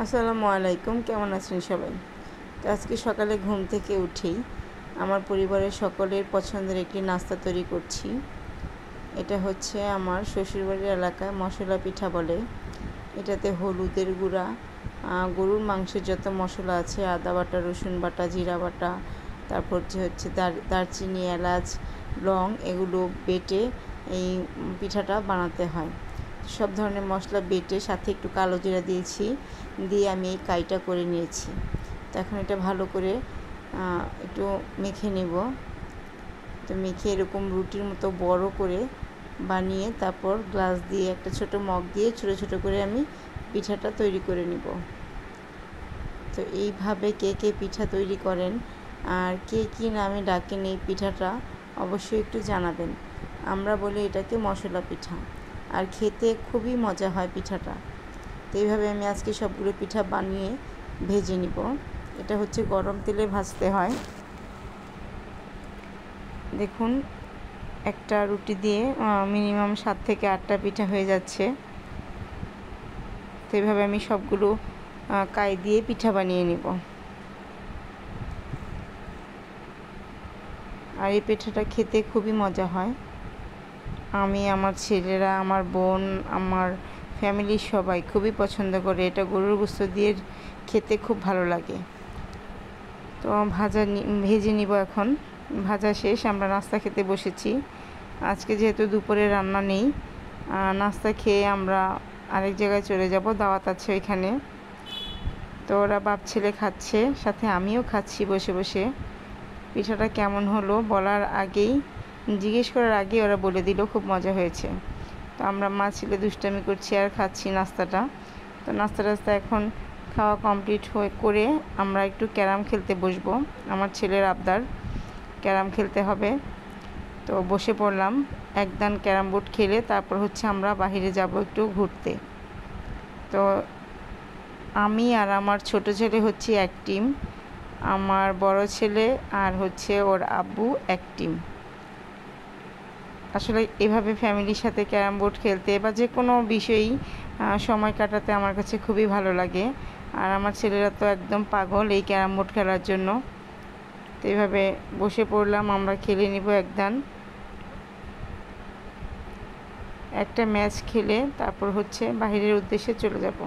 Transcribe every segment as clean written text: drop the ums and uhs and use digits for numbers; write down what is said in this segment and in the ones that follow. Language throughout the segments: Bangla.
আসসালামু আলাইকুম, কেমন আছেন সবাই? তো আজকে সকালে ঘুম থেকে উঠেই আমার পরিবারের সকলের পছন্দের একটি নাস্তা তৈরি করছি। এটা হচ্ছে আমার শ্বশুরবাড়ির এলাকায় মশলা পিঠা বলে। এটাতে হলুদের গুঁড়া, গরুর মাংসের যত মশলা আছে, আদা বাটা, রসুন বাটা, জিরা বাটা, তারপর হচ্ছে দারচিনি, এলাচ, লং, এগুলো বেটে এই পিঠাটা বানাতে হয়। সব ধরনের মশলা বেটে সাথে একটু কালো জিরা দিয়েছি, দিয়ে আমি এই কাইটা করে নিয়েছি। তো এখন এটা ভালো করে একটু মেখে নেব। তো মেখে এরকম রুটির মতো বড় করে বানিয়ে তারপর গ্লাস দিয়ে একটা ছোট মগ দিয়ে ছোটো ছোটো করে আমি পিঠাটা তৈরি করে নিব। তো এইভাবে কে কে পিঠা তৈরি করেন আর কে কী নামে ডাকেন এই পিঠাটা অবশ্যই একটু জানাবেন। আমরা বলি এটাকে মশলা পিঠা, আর খেতে খুবই মজা হয় পিঠাটা। তো এইভাবে আমি আজকে সবগুলো পিঠা বানিয়ে ভেজে নিব। এটা হচ্ছে গরম তেলে ভাজতে হয়। দেখুন, একটা রুটি দিয়ে মিনিমাম 7 থেকে 8টা পিঠা হয়ে যাচ্ছে। তো এইভাবে আমি সবগুলো কাই দিয়ে পিঠা বানিয়ে নিব। আর এই পিঠাটা খেতে খুবই মজা হয়। আমি, আমার ছেলেরা, আমার বোন, আমার ফ্যামিলির সবাই খুবই পছন্দ করে। এটা গরুর গোশত দিয়ে খেতে খুব ভালো লাগে। তো ভেজে নিব এখন। ভাজা শেষ, আমরা নাস্তা খেতে বসেছি। আজকে যেহেতু দুপুরে রান্না নেই, নাস্তা খেয়ে আমরা আরেক জায়গায় চলে যাব, দাওয়াত আছে ওইখানে। তো ওরা বাপ ছেলে খাচ্ছে, সাথে আমিও খাচ্ছি বসে বসে। পিঠাটা কেমন হলো বলার আগেই, জিজ্ঞেস করার আগে ওরা বলে দিল খুব মজা হয়েছে। তো আমরা মা ছেলে দুষ্টামি করছি আর খাচ্ছি নাস্তাটা। তো নাস্তা এখন খাওয়া কমপ্লিট করে আমরা একটু ক্যারাম খেলতে বসবো। আমার ছেলের আবদার ক্যারাম খেলতে হবে। তো বসে পড়লাম। একদান ক্যারাম বোর্ড খেলে তারপর হচ্ছে আমরা বাহিরে যাব একটু ঘুরতে। তো আমি আর আমার ছোট ছেলে হচ্ছে এক টিম, আমার বড় ছেলে আর হচ্ছে ওর আব্বু এক টিম। আসলে এভাবে ফ্যামিলির সাথে ক্যারাম বোর্ড খেলতে বা যে কোনো বিষয়েই সময় কাটাতে আমার কাছে খুবই ভালো লাগে। আর আমার ছেলেরা তো একদম পাগল এই ক্যারাম বোর্ড খেলার জন্য। তো এইভাবে বসে পড়লাম, আমরা খেলে নিব একদান। একটা ম্যাচ খেলে তারপর হচ্ছে বাহিরের উদ্দেশ্যে চলে যাব।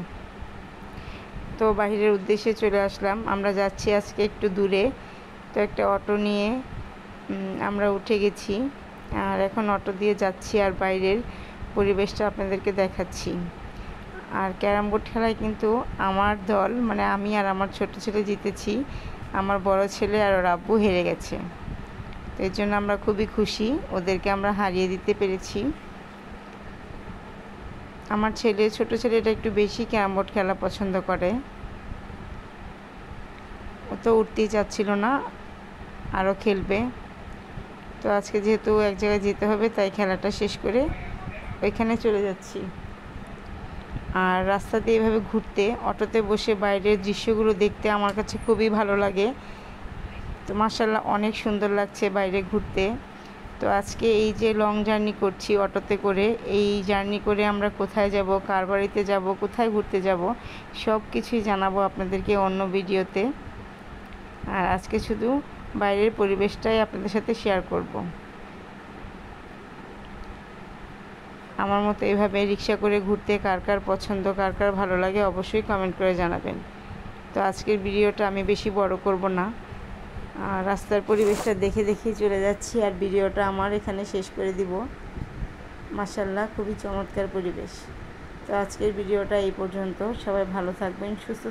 তো বাহিরের উদ্দেশ্যে চলে আসলাম। আমরা যাচ্ছি আজকে একটু দূরে। তো একটা অটো নিয়ে আমরা উঠে গেছি, আর এখন অটো দিয়ে যাচ্ছি আর বাইরের পরিবেশটা আপনাদেরকে দেখাচ্ছি। আর ক্যারাম বোর্ড খেলায় কিন্তু আমার দল, মানে আমি আর আমার ছোট ছেলে জিতেছি, আমার বড় ছেলে আর ওর আব্বু হেরে গেছে। তো এর জন্য আমরা খুবই খুশি, ওদেরকে আমরা হারিয়ে দিতে পেরেছি। আমার ছোট ছেলেটা একটু বেশি ক্যারাম বোর্ড খেলা পছন্দ করে। ও তো উঠতেই চাচ্ছিল না, আরও খেলবে। তো আজকে যেহেতু এক জায়গায় যেতে হবে, তাই খেলাটা শেষ করে ওইখানে চলে যাচ্ছি। আর রাস্তা দিয়ে এভাবে ঘুরতে, অটোতে বসে বাইরের দৃশ্যগুলো দেখতে আমার কাছে খুবই ভালো লাগে। তো মাশাআল্লাহ অনেক সুন্দর লাগছে বাইরে ঘুরতে। তো আজকে এই যে লং জার্নি করছি অটোতে করে, এই জার্নি করে আমরা কোথায় যাব, কার বাড়িতে যাব, কোথায় ঘুরতে যাব, সব কিছুই জানাবো আপনাদেরকে অন্য ভিডিওতে। আর আজকে শুধু বাইরের পরিবেশটাই আপনাদের সাথে শেয়ার করব। আমার মতো এভাবে রিক্সা করে ঘুরতে কার কার পছন্দ, কার কার ভালো লাগে অবশ্যই কমেন্ট করে জানাবেন। তো আজকের ভিডিওটা আমি বেশি বড় করব না, রাস্তার পরিবেশটা দেখে দেখেই চলে যাচ্ছি আর ভিডিওটা আমার এখানে শেষ করে দিব। মাশাআল্লাহ খুবই চমৎকার পরিবেশ। তো আজকের ভিডিওটা এই পর্যন্ত। সবাই ভালো থাকবেন, সুস্থ